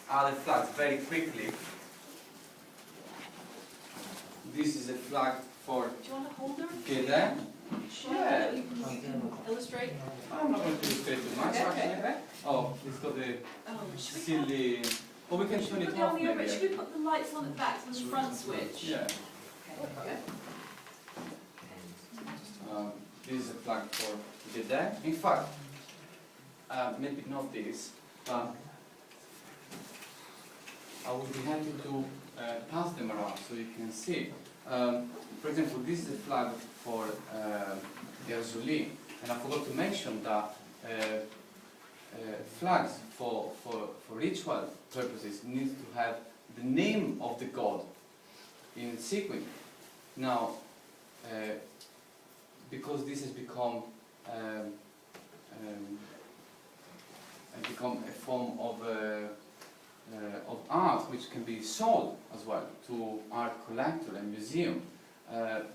other flags very quickly. This is a flag for Do you want a holder? Gede. Yeah. You can illustrate. I'm not going to illustrate too much, actually. Oh, it's got the silly... Well, we can turn it off, maybe. Should we put the lights on at the back, on the front switch? Yeah. Okay. This is a flag for Gede. In fact, maybe not this, but I would be happy to pass them around so you can see. For example, this is a flag for Erzuli, and I forgot to mention that flags for ritual purposes need to have the name of the god in sequin. Now, because this has become a form of art which can be sold as well to art collector and museum,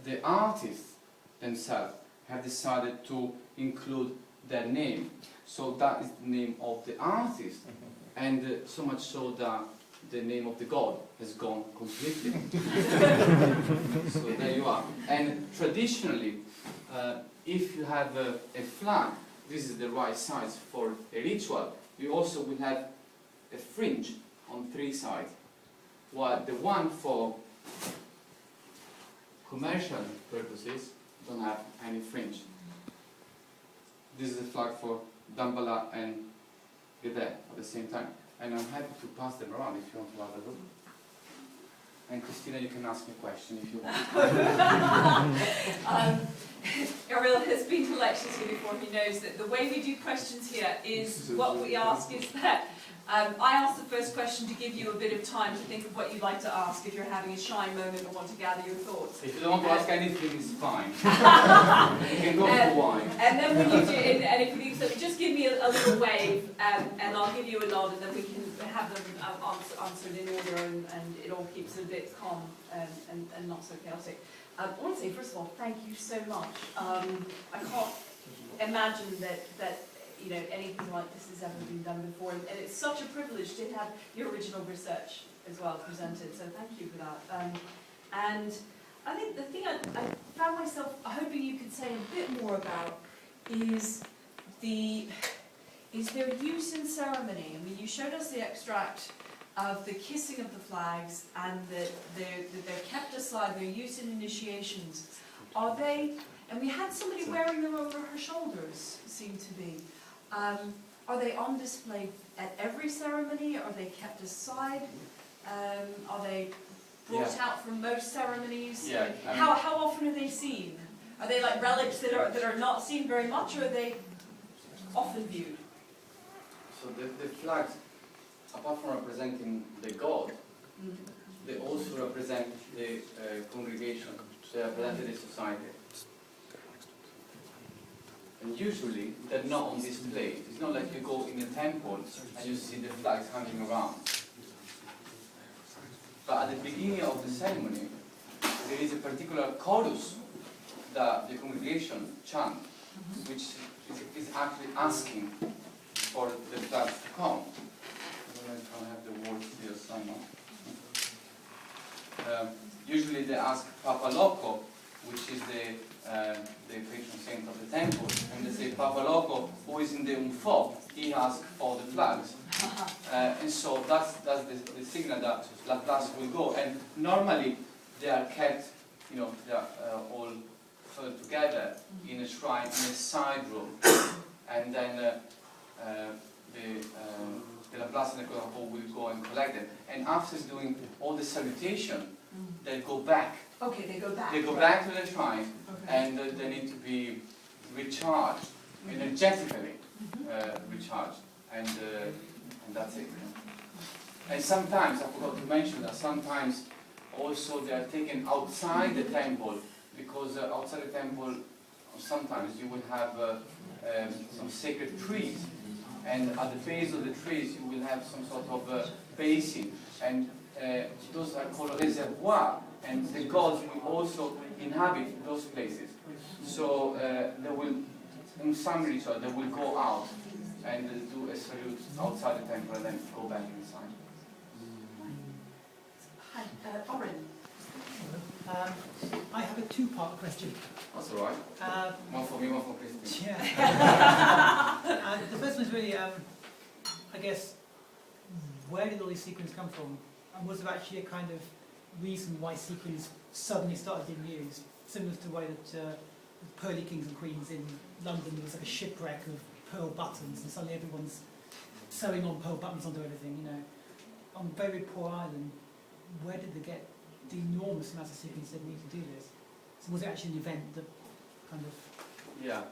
the artists themselves have decided to include their name. So that is the name of the artist, and so much so that the name of the god has gone completely. So there you are. And traditionally, if you have a flag, this is the right size for a ritual, you also will have a fringe on 3 sides, while the one for commercial purposes don't have any fringe. This is a flag for Dambala and Gede at the same time. And I'm happy to pass them around if you want to have a look. And Christina, you can ask me a question if you want. Gabriel has been to lectures here before. He knows that the way we do questions here is what we ask is that I ask the first question to give you a bit of time to think of what you'd like to ask if you're having a shy moment or want to gather your thoughts. If you don't want to ask anything, it's fine. You can go for wine. And then when you do, and if you need something, just give me a little wave, and I'll give you a nod, and then we can have them answered in order, and it all keeps it a bit calm and not so chaotic. I want to say, first of all, thank you so much. I can't imagine that you know, anything like this has ever been done before, and it's such a privilege to have your original research as well presented, so thank you for that. And I think the thing I found myself hoping you could say a bit more about is their use in ceremony. I mean, you showed us the extract of the kissing of the flags, and that they're kept aside, their use in initiations. Are they, and we had somebody wearing them over her shoulders, seemed to be. Are they on display at every ceremony? Are they kept aside? Are they brought out from most ceremonies? Yeah, how often are they seen? Are they like relics that are not seen very much, or are they often viewed? So the flags, apart from representing the god, they also represent the congregation, they represent the society. And usually, they're not on display. It's not like you go in a temple and you see the flags hanging around. But at the beginning of the ceremony, there is a particular chorus that the congregation chant, which is actually asking for the flags to come. I don't know if I have the words here somewhere. Usually they ask Papa Loco, which is the patron saint of the temple, and they say Papa Loco, who is in the Umfo, he asks for the flags. And so that's the signal that La Place will go. And normally they are kept, you know, they are all held together in a shrine, in a side room. And then the La Place and the Corapo will go and collect them. And after doing all the salutation, they go back. Okay, they go back. They go back to the shrine, and they need to be recharged, energetically recharged, and that's it. And sometimes, I forgot to mention that sometimes also they are taken outside the temple, because outside the temple sometimes you will have some sacred trees, and at the base of the trees you will have some sort of basin, and those are called reservoirs, and the gods will also inhabit those places. So they will, in some ritual, they will go out and do a salute outside the temple and then go back inside. Hi, Oren. I have a two-part question. That's all right. One for me, one for Christine. Yeah. The first one is really, I guess, where did all these sequins come from? And was there actually a kind of reason why sequins suddenly started being used? Similar to the way that pearly kings and queens in London, there was like a shipwreck of pearl buttons, and suddenly everyone's sewing on pearl buttons onto everything, you know. On a very poor island, where did they get the enormous amounts of sequins they need to do this? So was it actually an event that kind of... Yeah.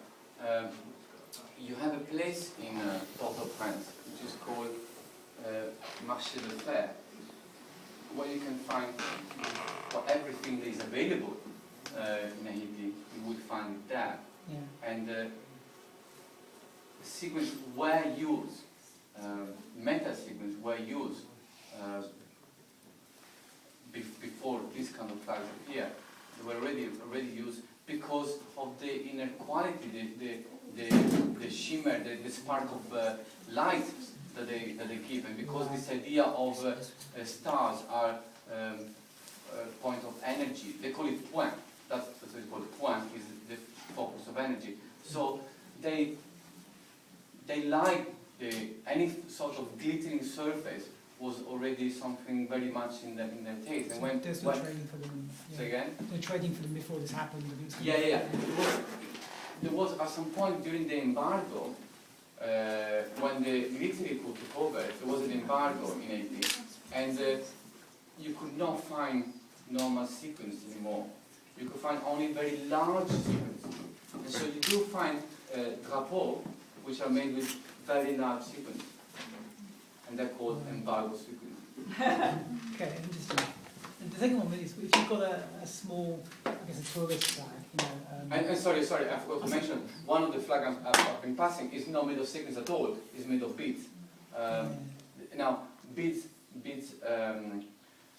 You have a place in Port-au-Prince which is called Marché de Fer, where you can find everything that is available in Haiti. You will find it there. Yeah. And sequins were used, metal sequins were used before this kind of flags appeared. They were already used because of the inner quality, the shimmer, the spark of light that they give, and because this idea of stars are point of energy. They call it point. That's what it's called. Point is the focus of energy. So they like any sort of glittering surface was already something very much in their taste. And when there's no trading for them. Yeah. Say again? No trading for them before this happened. Yeah. There was at some point during the embargo, when the military coup took over, there was an embargo in Haiti, and you could not find normal sequins anymore. You could find only very large sequins. And so you do find drapo, which are made with very large sequins. And they're called embargo sequins. Okay, interesting. And the second one is, if you've got a small, I guess a tourist flag, you know... and sorry, I forgot to mention, one of the flags I've been passing is not made of sequins at all, it's made of beads. Now, beads,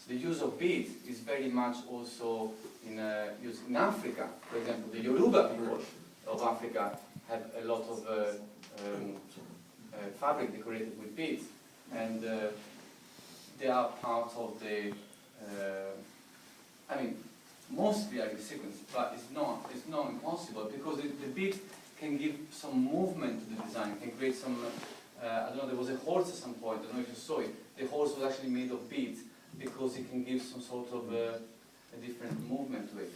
the use of beads is very much also used in Africa. For example, the Yoruba people of Africa have a lot of fabric decorated with beads, and they are part of the, I mean, mostly are sequins, but it's not impossible because the bead can give some movement to the design, can create some, I don't know, there was a horse at some point, I don't know if you saw it, the horse was actually made of beads because it can give some sort of a different movement to it.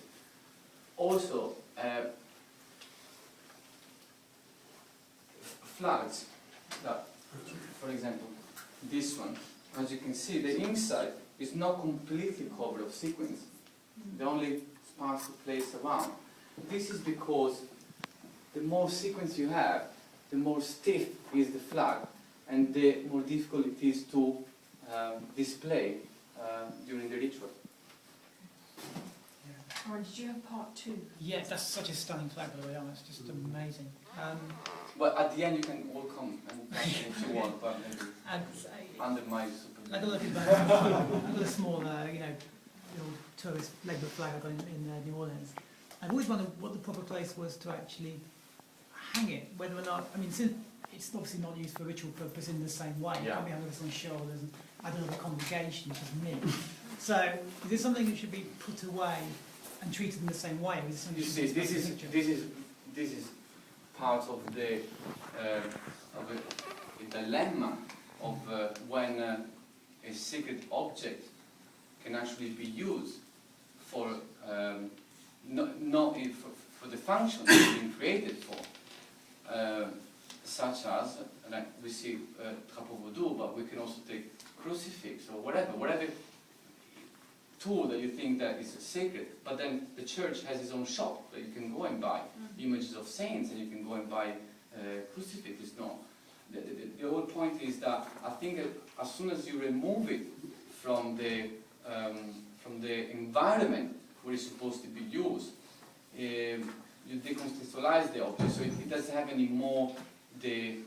Also, flags, for example, this one, as you can see, the inside is not completely covered of sequins. The only sparse place around. This is because the more sequins you have, the more stiff is the flag, and the more difficult it is to display during the ritual. Oren, did you have part two? Yeah, that's such a stunning flag, by the way. It's just amazing. Well, at the end you can all come and if you want, but maybe under my supervision. Like a lot of people, I've got a small, little tourist Labour flag I got in New Orleans. I've always wondered what the proper place was to actually hang it, whether or not, I mean, since it's obviously not used for ritual purpose in the same way. Yeah. Probably have this on shoulders, and I don't know the congregation, which is me. So, is this something that should be put away and treated in the same way? Or is it something You see, this is part of the dilemma of when a sacred object can actually be used for for the function it's been created for, such as like we see drapo Vodou, but we can also take crucifix or whatever tool that you think that is sacred. But then the church has its own shop that you can go and buy images of saints, and you can go and buy crucifix. It's not. The whole point is that I think that as soon as you remove it from the environment where it's supposed to be used, you decontextualize the object, so it doesn't have any more the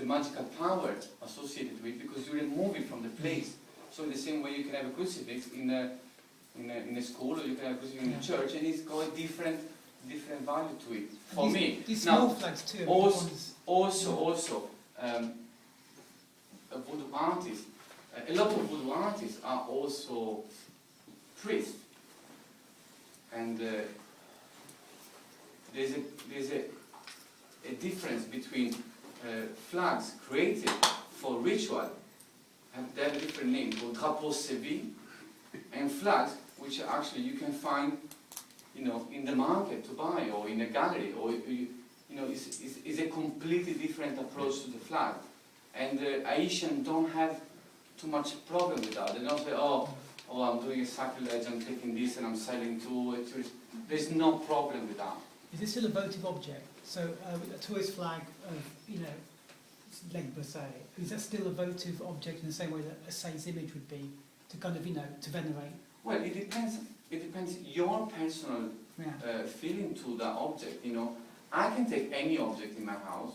magical power associated with it because you remove it from the place. So in the same way you can have a crucifix in a school, or you can have a crucifix in a church, and it's got a different value to it. For me, these now, small flags too. also, Vodou artists, a lot of Vodou artists are also priests, and there's a difference between flags created for ritual, and they have a different name called drapo, and flags which actually you can find, in the market to buy, or in a gallery, or is a completely different approach to the flag. And Haitian don't have too much problem with that. They don't say, oh, I'm doing a sacrilege, I'm taking this and I'm selling to a tourist. There's no problem with that. Is it still a votive object? So a tourist flag of, leg per se, is that still a votive object in the same way that a saint's image would be, to kind of, to venerate? Well, it depends. It depends your personal feeling to that object. I can take any object in my house.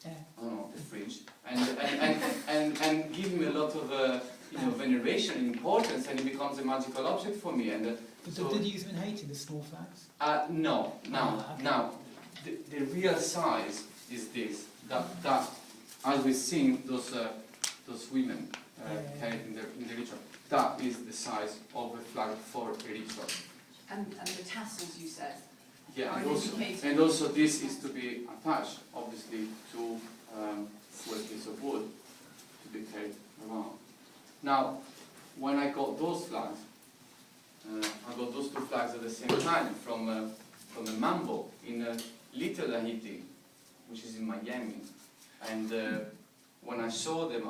Yeah. I don't know, the fridge, and give him a lot of veneration and importance, and it becomes a magical object for me. And so did you use them in Haiti, the small flags? No. Okay. Now, the real size is this. That as we've seen those women carried in the ritual. That is the size of a flag for a ritual. And the tassels, you said. Yeah, and also this is to be attached, obviously, to a piece of wood to be carried around. Now, when I got those flags, I got those two flags at the same time from a mambo in Little Haiti, which is in Miami. And when I saw them,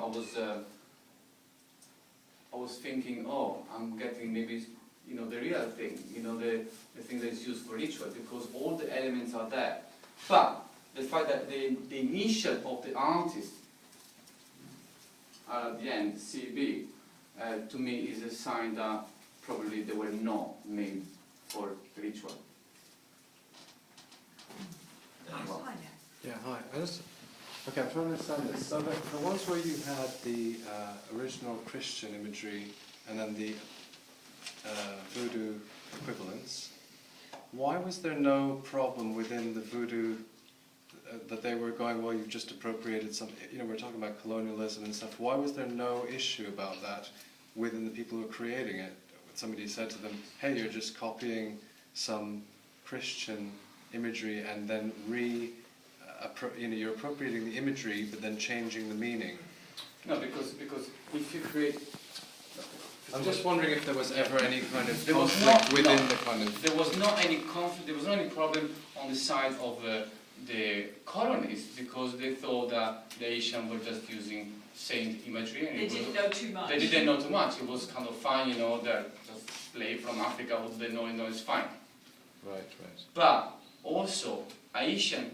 I was thinking, oh, I'm getting maybe the real thing, the thing that's used for ritual, because all the elements are there. But the fact that the initial of the artist are at the end, CB, to me is a sign that probably they were not made for ritual. Yeah, hi. Okay, I'm trying to understand this. So the ones where you had the original Christian imagery and then the Voodoo equivalents, why was there no problem within the Voodoo that they were going, well, you've just appropriated some, we're talking about colonialism and stuff. Why was there no issue about that within the people who were creating it? Somebody said to them, hey, you're just copying some Christian imagery and then you're appropriating the imagery but then changing the meaning. No, because if you create... I'm just wondering if there was ever any kind of conflict within the kind of... There was not any conflict, there was not any problem on the side of the colonists, because they thought that the Haitians were just using saint imagery. And they didn't know too much. They didn't know too much. It was kind of fine, they're just slave from Africa, what do they know, it's fine. Right. But also, Haitian